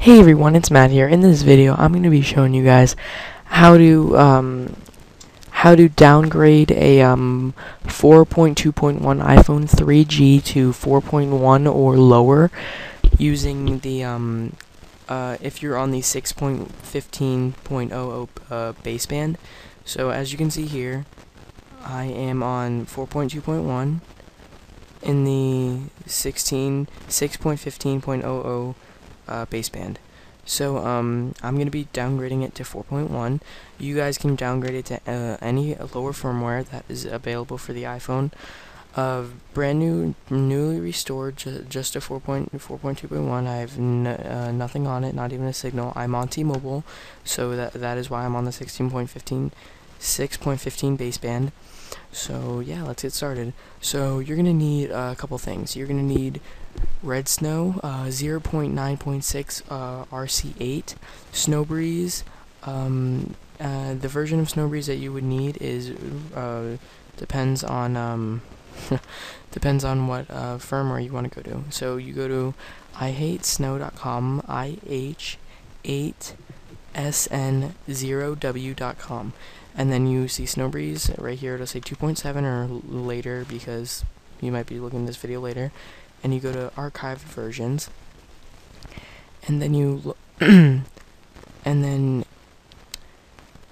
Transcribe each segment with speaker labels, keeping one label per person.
Speaker 1: Hey everyone, it's Matt here. In this video, I'm going to be showing you guys how to downgrade a 4.2.1 iPhone 3G to 4.1 or lower using the if you're on the 6.15.00 baseband. So as you can see here, I am on 4.2.1 in the 6.15.00 baseband. So I'm gonna be downgrading it to 4.1. You guys can downgrade it to any lower firmware that is available for the iPhone. Brand new, newly restored, just a 4.2.1. I have nothing on it, not even a signal. I'm on T-Mobile, so that is why I'm on the 6.15 baseband. So yeah, let's get started. So you're gonna need a couple things. You're gonna need Red Snow, 0.9.6 RC8, Snow Breeze. The version of Snow Breeze that you would need is depends on depends on what firmware you want to go to. So you go to ihatesnow.com, ih8sn0w.com, and then you see Snow Breeze right here. It'll say 2.7 or later because you might be looking at this video later. And you go to archived versions, and then you and then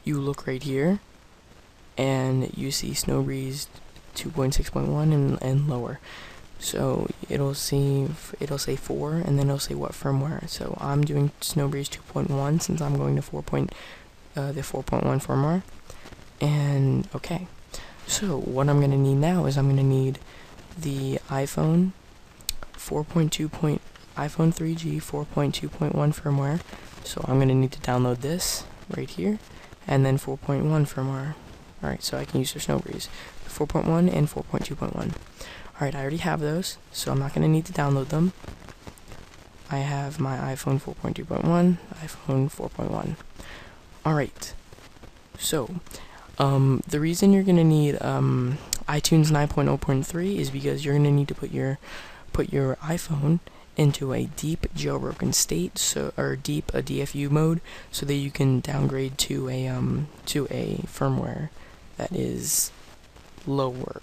Speaker 1: you look right here, and you see Snow Breeze 2.6.1 and lower. So it'll say 4, and then it'll say what firmware. So I'm doing Snow Breeze 2.1 since I'm going to the 4.1 firmware. And okay, so what I'm gonna need now is I'm gonna need the iPhone 3G 4.2.1 firmware. So I'm gonna need to download this right here, and then 4.1 firmware. Alright, so I can use the Snow Breeze 4.1 and 4.2.1. Alright, I already have those, so I'm not gonna need to download them. I have my iPhone 4.2.1, iPhone 4.1. Alright, so the reason you're gonna need iTunes 9.0.3 is because you're gonna need to put your iPhone into a deep jailbroken state, or deep DFU mode, so that you can downgrade to a firmware that is lower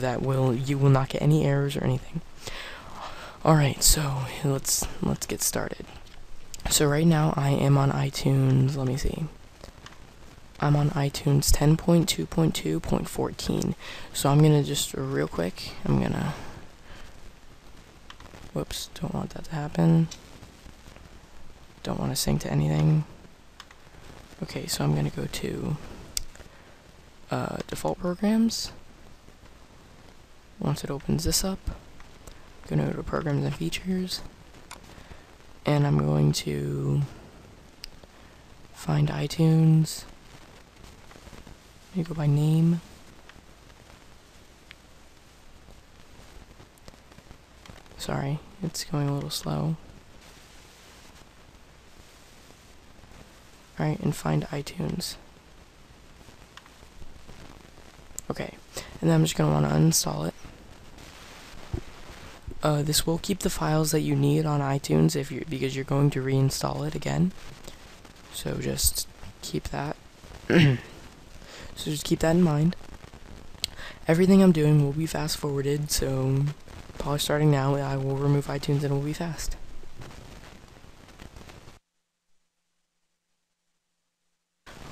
Speaker 1: that you will not get any errors or anything. Alright, so let's get started. So right now I am on iTunes, let me see. I'm on iTunes 10.2.2.14. So I'm gonna just real quick, whoops, don't want that to happen. Don't want to sync to anything. Okay, so I'm gonna go to default programs. Once it opens this up, I'm gonna go to programs and features, and I'm going to find iTunes. You go by name. Sorry, it's going a little slow. Alright, and find iTunes. Okay, and then I'm just going to want to uninstall it. This will keep the files that you need on iTunes because you're going to reinstall it again. So just keep that. So just keep that in mind. Everything I'm doing will be fast forwarded, so probably starting now, I will remove iTunes and it will be fast.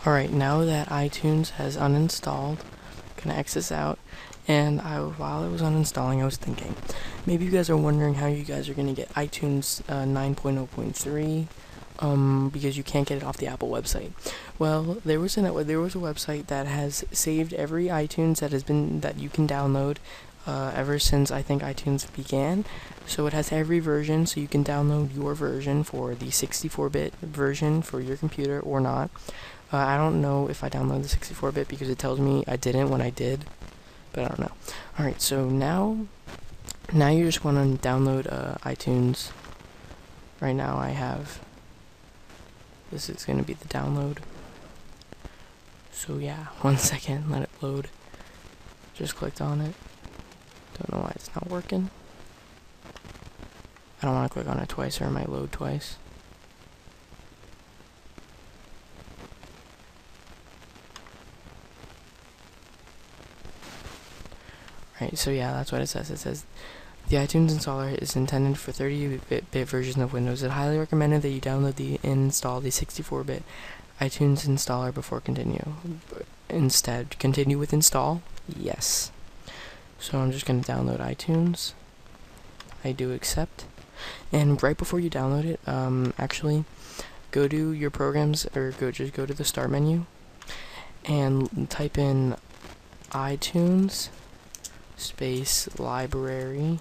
Speaker 1: Alright, now that iTunes has uninstalled, I'm gonna X this out, and while I was uninstalling, I was thinking, maybe you guys are wondering how you guys are gonna get iTunes 9.0.3, because you can't get it off the Apple website. Well, there was a website that has saved every iTunes that you can download ever since I think iTunes began. So it has every version, so you can download your version for the 64-bit version for your computer or not. I don't know if I downloaded the 64-bit because it tells me I didn't when I did, but I don't know. Alright, so now you just want to download iTunes. Right now I have, this is going to be the download. So yeah, 1 second, let it load. Just clicked on it. Don't know why it's not working. I don't want to click on it twice or it might load twice. Right, so yeah, that's what it says. It says the iTunes installer is intended for 30-bit versions of Windows. It's highly recommended that you download and install the 64-bit iTunes installer before continue. Instead, continue with install? Yes. So I'm just going to download iTunes. I do accept. And right before you download it, actually, go to your programs, or just go to the start menu, and type in iTunes space library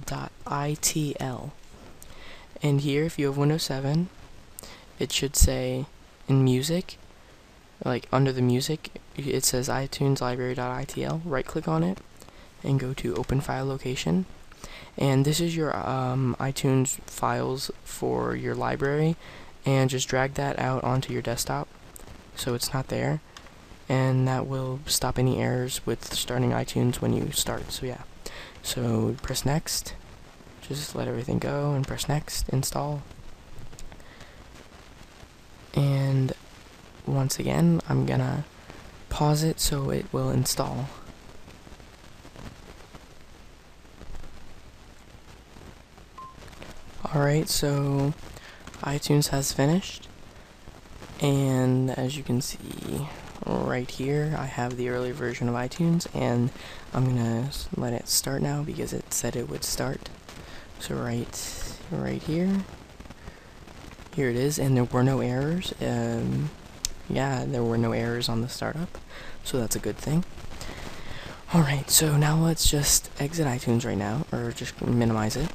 Speaker 1: .itl. And here, if you have Windows 7, it should say in music, like under the music, it says iTunes library.itl. Right click on it and go to open file location. And this is your iTunes files for your library, and just drag that out onto your desktop so it's not there, and that will stop any errors with starting iTunes when you start. So yeah, so press next, just let everything go and press next, install. And once again, I'm gonna pause it so it will install. Alright, so iTunes has finished, and as you can see right here, I have the early version of iTunes, and I'm gonna let it start now because it said it would start. So right here it is, and there were no errors. Yeah, there were no errors on the startup, so that's a good thing. Alright, so now let's just exit iTunes right now, or just minimize it.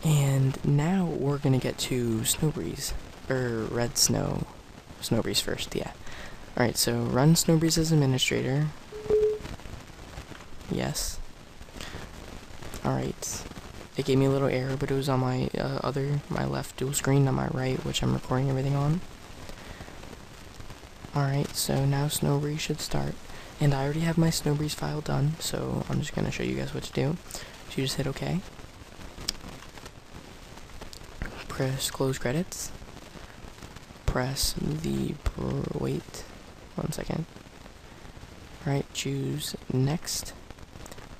Speaker 1: And now we're gonna get to Snowbreeze, or Red Snow. Snowbreeze first, yeah. Alright, so run Snowbreeze as administrator. Yes. Alright. It gave me a little error, but it was on my my left dual screen, not my right, which I'm recording everything on. Alright, so now Snowbreeze should start. And I already have my Snowbreeze file done, so I'm just gonna show you guys what to do. So you just hit OK. Press close credits. Press the wait 1 second. Alright, choose next,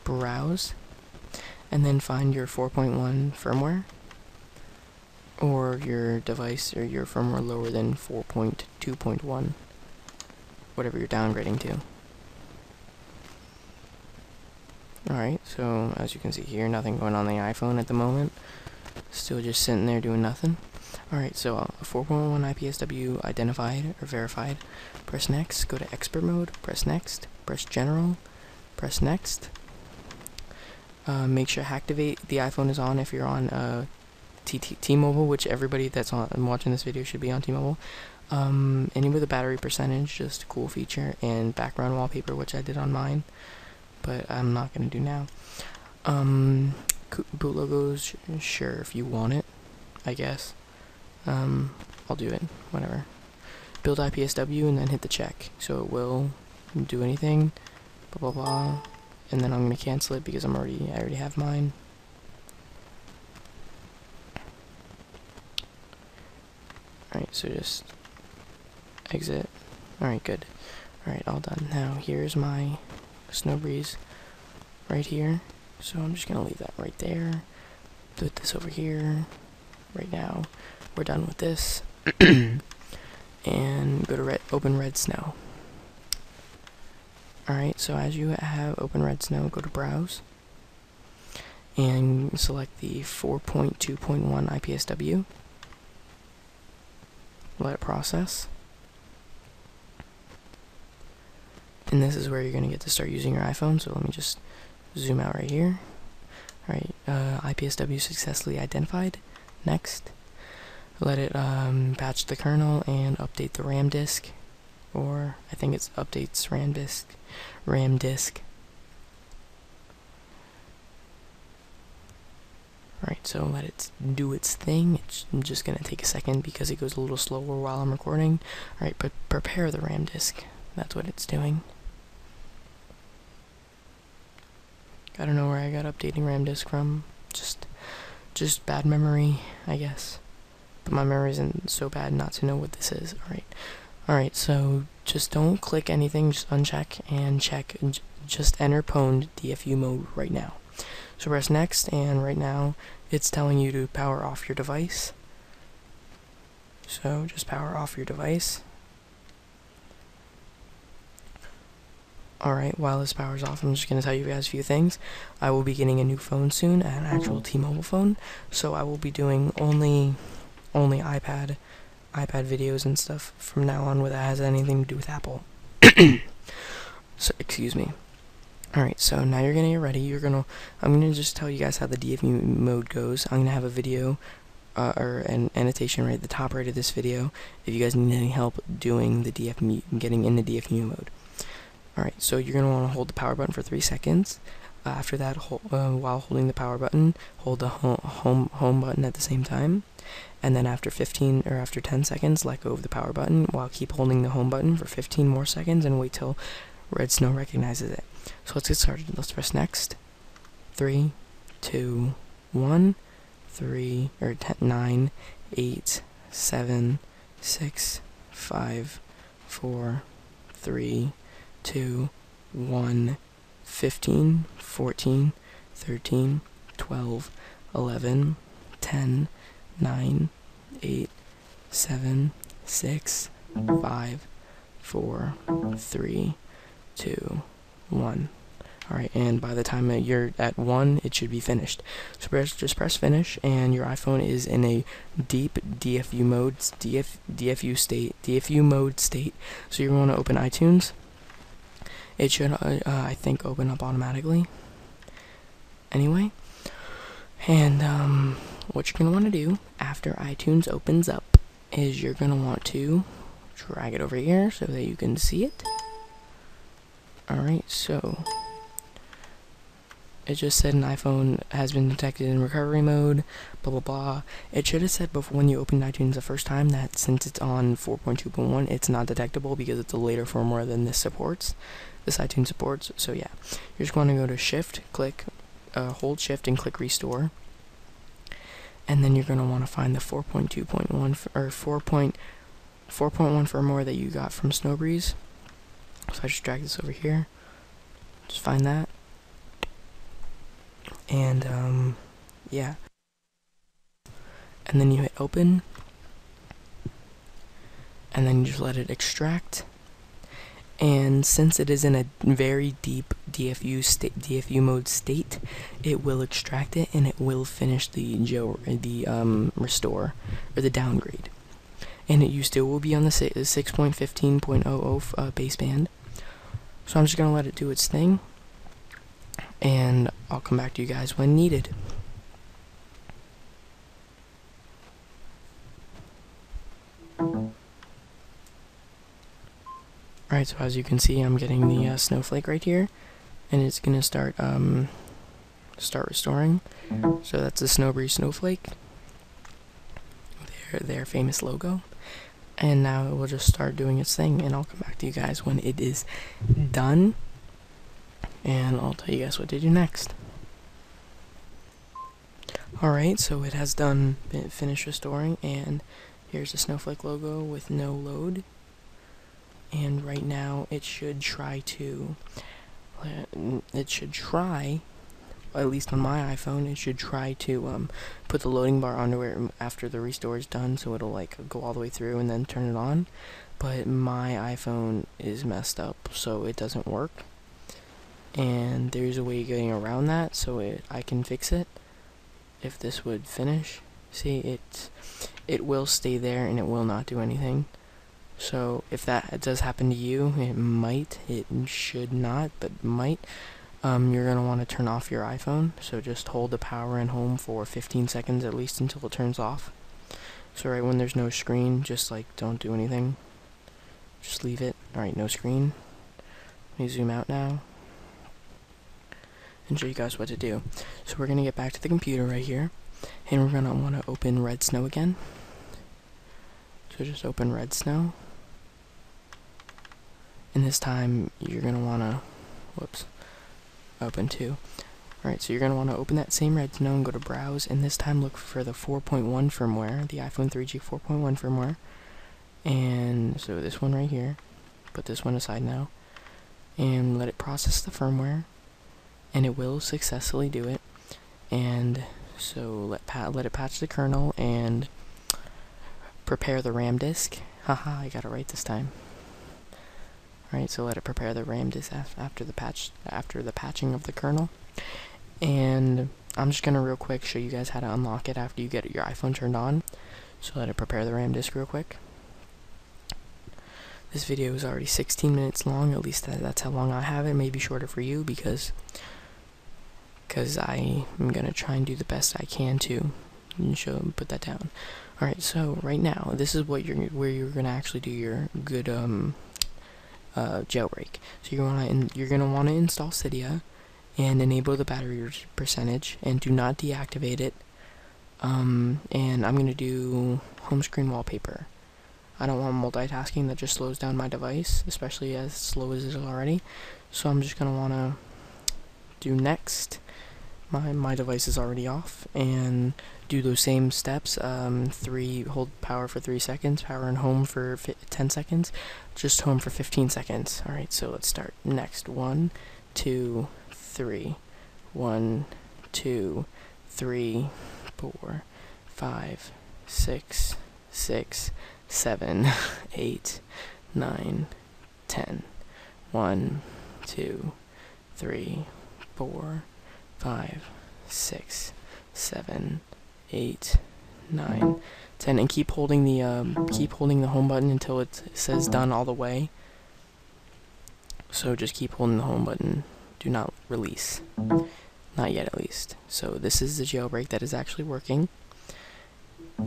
Speaker 1: browse, and then find your 4.1 firmware, or your device or your firmware lower than 4.2.1, whatever you're downgrading to. Alright, so as you can see here, nothing going on the iPhone at the moment. Still just sitting there doing nothing. Alright, so a 4.1 IPSW identified or verified. Press next, go to expert mode, press next, press general, press next. Make sure Activate the iPhone is on if you're on T-Mobile, which everybody that's watching this video should be on T-Mobile. Any with a battery percentage, just a cool feature, and background wallpaper, which I did on mine, but I'm not going to do now. Boot logos, sure, if you want it, I guess. I'll do it, whatever. Build IPSW and then hit the check, so it will do anything, blah blah blah, and then I'm gonna cancel it because I already have mine. Alright, so just exit. Alright, good. Alright, all done. Now here's my Snowbreeze right here. So I'm just gonna leave that right there. Put this over here. Right now, we're done with this. And go to open Red Snow. Alright, so as you have open Red Snow, go to browse. And select the 4.2.1 IPSW. Let it process. And this is where you're gonna get to start using your iPhone, so let me just zoom out right here. Alright, IPSW successfully identified. Next. Let it patch the kernel and update the RAM disk. Or, I think it's updates RAM disk. Alright, so let it do its thing. It's just gonna take a second because it goes a little slower while I'm recording. Alright, but prepare the RAM disk. That's what it's doing. I don't know where I got updating RAM disk from. Just bad memory, I guess. But my memory isn't so bad not to know what this is. Alright, so just don't click anything, just uncheck and check, and just enter pwned DFU mode right now. So press next, and right now it's telling you to power off your device. So just power off your device. Alright, while this powers off, I'm just going to tell you guys a few things. I will be getting a new phone soon, an actual T-Mobile phone, so I will be doing only iPad videos and stuff from now on that has anything to do with Apple. So, excuse me. Alright, so now you're gonna get ready. I'm gonna just tell you guys how the DFU mode goes. I'm gonna have a video, or an annotation right at the top right of this video, if you guys need any help doing the getting in the DFU mode. Alright, so you're gonna want to hold the power button for 3 seconds. After that, while holding the power button, hold the home button at the same time. And then after 10 seconds, let go of the power button while keep holding the home button for 15 more seconds and wait till Red Snow recognizes it. So let's get started. Let's press next. 3, 2, 1, 9, 8, 7, 6, 5, 4, 3, 2, 1, 15, 14, 13, 12, 11, 10, 9, 8, 7, 6, 5, 4, 3, 2, 1. Alright, and by the time that you're at 1, it should be finished. So just press finish, and your iPhone is in a deep DFU mode, DFU mode state. So you're going to open iTunes. It should, I think, open up automatically. Anyway, and what you're going to want to do after iTunes opens up is you're going to want to drag it over here so that you can see it. Alright, so it just said an iPhone has been detected in recovery mode, blah blah blah. It should have said before when you opened iTunes the first time that since it's on 4.2.1, it's not detectable because it's a later firmware than this iTunes supports. So yeah, you're just going to go to Shift, click, hold Shift and click Restore. And then you're going to want to find the 4.2.1 or 4.1 firmware that you got from Snowbreeze. So I just drag this over here. Just find that. And yeah. And then you hit open. And then you just let it extract. And since it is in a very deep DFU mode state, it will extract it and it will finish the restore or the downgrade. And you still will be on the 6.15.00 baseband. So I'm just gonna let it do its thing, and I'll come back to you guys when needed. Alright, so as you can see, I'm getting the snowflake right here, and it's gonna start restoring. So that's the Snowbreeze snowflake, their famous logo. And now it will just start doing its thing, and I'll come back to you guys when it is done, and I'll tell you guys what to do next. Alright, so it has finished restoring, and here's the snowflake logo with no load. And right now it should try, at least on my iPhone, it should try to put the loading bar on where after the restore is done, so it'll like go all the way through and then turn it on. But my iPhone is messed up, so it doesn't work. And there's a way of getting around that, so I can fix it. If this would finish, see, it will stay there and it will not do anything. So if that does happen to you, it should not, but might. You're going to want to turn off your iPhone, so just hold the power and home for 15 seconds at least until it turns off. So right when there's no screen, just like don't do anything, just leave it. Alright, no screen. Let me zoom out now and show you guys what to do. So we're going to get back to the computer right here, and we're going to want to open Red Snow again. So just open Red Snow, and this time you're going to want to open 2. Alright, so you're going to want to open that same Red Snow and go to Browse, and this time look for the 4.1 firmware, the iPhone 3G 4.1 firmware. And so this one right here, put this one aside now, and let it process the firmware, and it will successfully do it. And so let it patch the kernel and prepare the RAM disk. Haha, I got it right this time. Alright, so let it prepare the RAM disk after the patching of the kernel. And I'm just gonna real quick show you guys how to unlock it after you get your iPhone turned on. So let it prepare the RAM disk real quick. This video is already 16 minutes long, at least that's how long I have it. Maybe shorter for you because I am gonna try and do the best I can to put that down. Alright, so right now this is where you're gonna actually do your good jailbreak. So you're gonna want to install Cydia and enable the battery percentage, and do not deactivate it. And I'm gonna do home screen wallpaper. I don't want multitasking that just slows down my device, especially as slow as it is already. So I'm just gonna wanna do next. My device is already off, and do those same steps. Hold power for 3 seconds, power and home for 10 seconds, just home for 15 seconds. Alright, so let's start. Next, 1, 2, 3, 1, 2, 3, 4, 5, 6, 7, 8, 9, 10. 1, 2, 3, 4, 5, 6, 7, 8, 9, 10, and keep holding the home button until it says done all the way. So just keep holding the home button. Do not release. Not yet, at least. So this is the jailbreak that is actually working.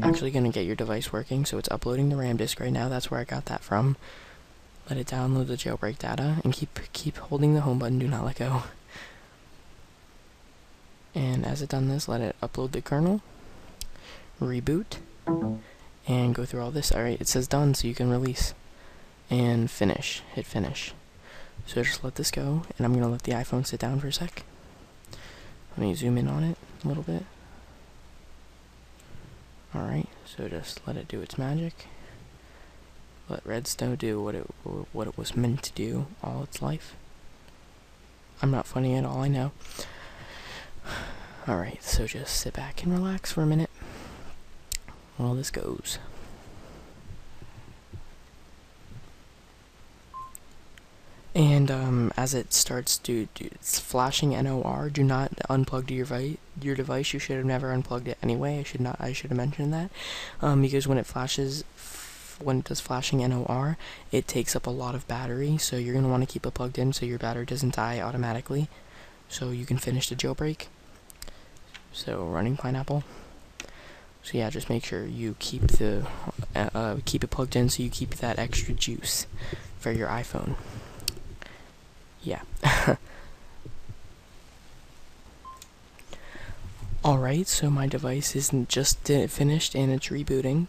Speaker 1: Actually gonna get your device working, so it's uploading the RAM disk right now. That's where I got that from. Let it download the jailbreak data, and keep holding the home button. Do not let go. And as it done this, let it upload the kernel, reboot, and go through all this. Alright, it says done, so you can release and finish. Hit finish. So just let this go, and I'm gonna let the iPhone sit down for a sec. Let me zoom in on it a little bit. Alright, so just let it do its magic. Let Redstone do what it was meant to do all its life. I'm not funny at all, I know. Alright, so just sit back and relax for a minute while this goes. And as it starts to do it's flashing NOR, do not unplug your device. You should have never unplugged it anyway. I should have mentioned that. Because when it does flashing NOR, it takes up a lot of battery, so you're gonna want to keep it plugged in so your battery doesn't die automatically, so you can finish the jailbreak. So running pineapple. So yeah, just make sure you keep it plugged in so you keep that extra juice for your iPhone. Yeah. Alright, so my device isn't just finished and it's rebooting.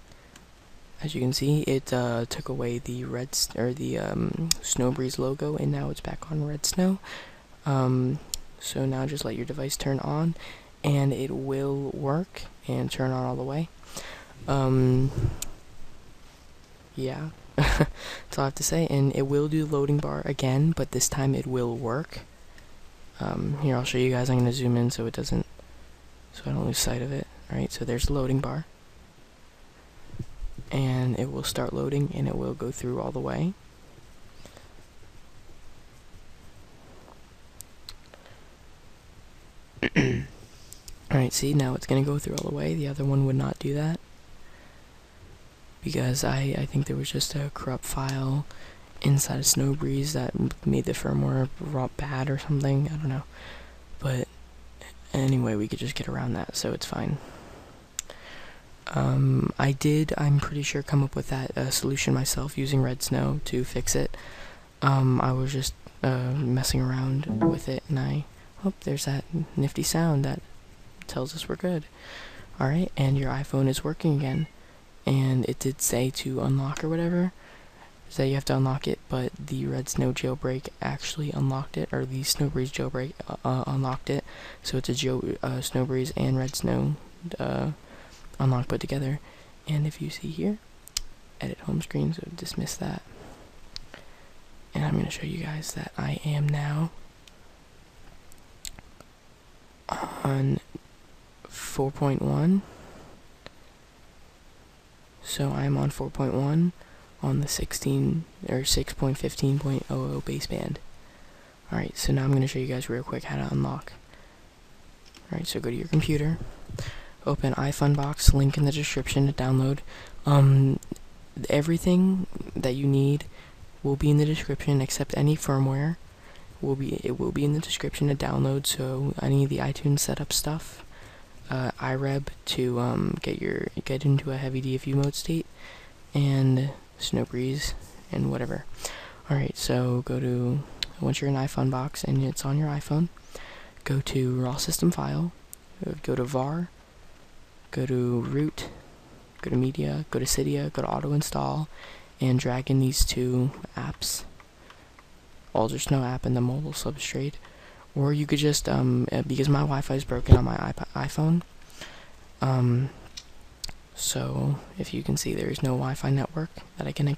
Speaker 1: As you can see, it took away the Snowbreeze logo, and now it's back on Red Snow. So now just let your device turn on, and it will work and turn on all the way. Yeah. That's all I have to say, and it will do the loading bar again, but this time it will work. Here, I'll show you guys. I'm going to zoom in so I don't lose sight of it. Alright, so there's the loading bar. And it will start loading, and it will go through all the way. Alright, see, now it's going to go through all the way. The other one would not do that, because I think there was just a corrupt file inside of Snowbreeze that made the firmware bad or something. I don't know. But anyway, we could just get around that, so it's fine. I'm pretty sure, come up with that solution myself using Red Snow to fix it. I was just messing around with it, and there's that nifty sound that tells us we're good. Alright, and your iPhone is working again. And it did say to unlock or whatever, so you have to unlock it, but the Red Snow jailbreak actually unlocked it, or the Snowbreeze jailbreak unlocked it. So it's a Snowbreeze and Red Snow unlock put together. And if you see here, edit home screen, so dismiss that. And I'm going to show you guys that I am now on 4.1. So I'm on 4.1 on the 6.15.00 baseband. Alright, so now I'm going to show you guys real quick how to unlock. Alright, so go to your computer, open iPhone box, link in the description to download. Everything that you need will be in the description except any firmware. It will be in the description to download, so any of the iTunes setup stuff, iReb to get into a heavy DFU mode state, and Snow Breeze and whatever. Alright, so once you're in iPhone box and it's on your iPhone, go to raw system file, go to var, go to root, go to media, go to Cydia, go to auto install, and drag in these two apps, Ultra Snow app and the mobile substrate. Or you could just because my Wi-Fi is broken on my iPhone, so if you can see, there is no Wi-Fi network that I can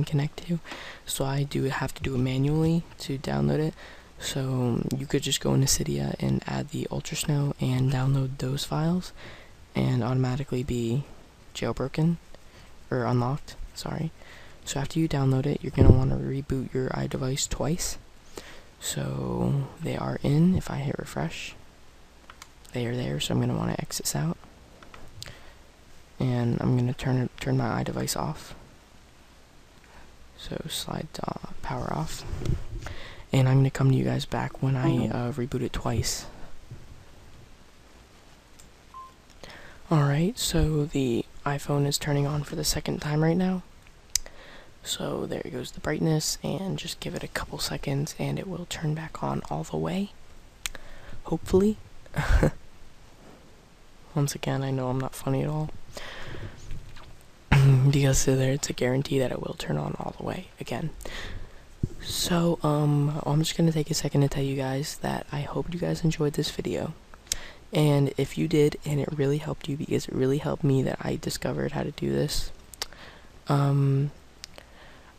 Speaker 1: connect to, so I have to do it manually to download it. So you could just go into Cydia and add the Ultra Snow and download those files, and automatically be jailbroken or unlocked. Sorry. So after you download it, you're gonna want to reboot your iDevice twice. So they are in. If I hit refresh, they are there. So I'm gonna want to exit out, and I'm gonna turn my iDevice off. So slide power off, and I'm gonna come to you guys back when I reboot it twice. Alright, so the iPhone is turning on for the second time right now. So there goes the brightness, and just give it a couple seconds and it will turn back on all the way. Hopefully. Once again, I know I'm not funny at all. Because it's a guarantee that it will turn on all the way again. So, I'm just gonna take a second to tell you guys that I hope you guys enjoyed this video. And if you did, and it really helped you, because it really helped me that I discovered how to do this,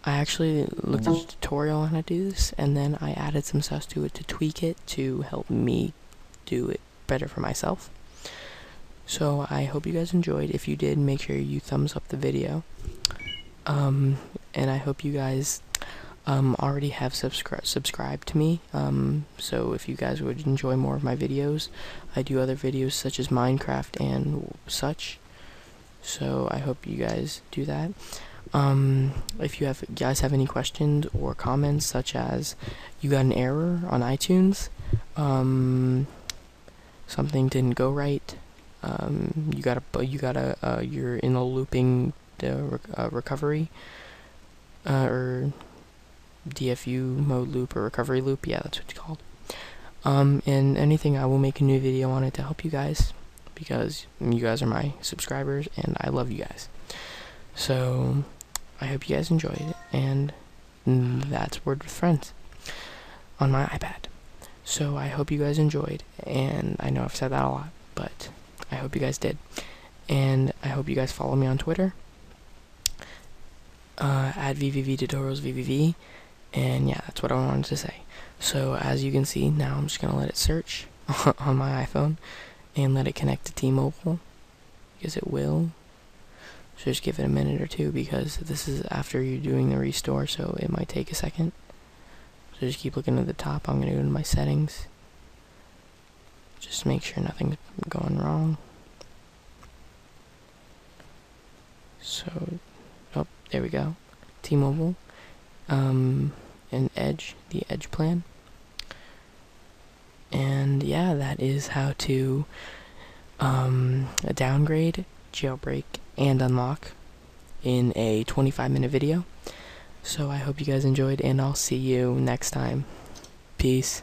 Speaker 1: I actually looked at a tutorial on how to do this, and then I added some stuff to it to tweak it to help me do it better for myself. So I hope you guys enjoyed. If you did, make sure you thumbs up the video. And I hope you guys already have subscribed to me. So if you guys would enjoy more of my videos, I do other videos such as Minecraft and such. So I hope you guys do that. If you guys have any questions or comments, such as you got an error on iTunes, something didn't go right, you're in a looping recovery, or DFU mode loop or recovery loop, yeah, that's what it's called. And anything, I will make a new video on it to help you guys, because you guys are my subscribers and I love you guys. So I hope you guys enjoyed it, and that's Word with Friends on my iPad. So I hope you guys enjoyed, and I know I've said that a lot, but I hope you guys did. And I hope you guys follow me on Twitter, at VVVtutorialsVVV, and yeah, that's what I wanted to say. So as you can see, now I'm just going to let it search on my iPhone, and let it connect to T-Mobile, because it will. So just give it a minute or two, because this is after you're doing the restore, so it might take a second. So just keep looking at the top. I'm going to go to my settings, just make sure nothing's going wrong. So, oh, there we go. T-Mobile, and Edge, the Edge plan. And yeah, that is how to downgrade, jailbreak, and unlock in a 25-minute video. So I hope you guys enjoyed, and I'll see you next time. Peace.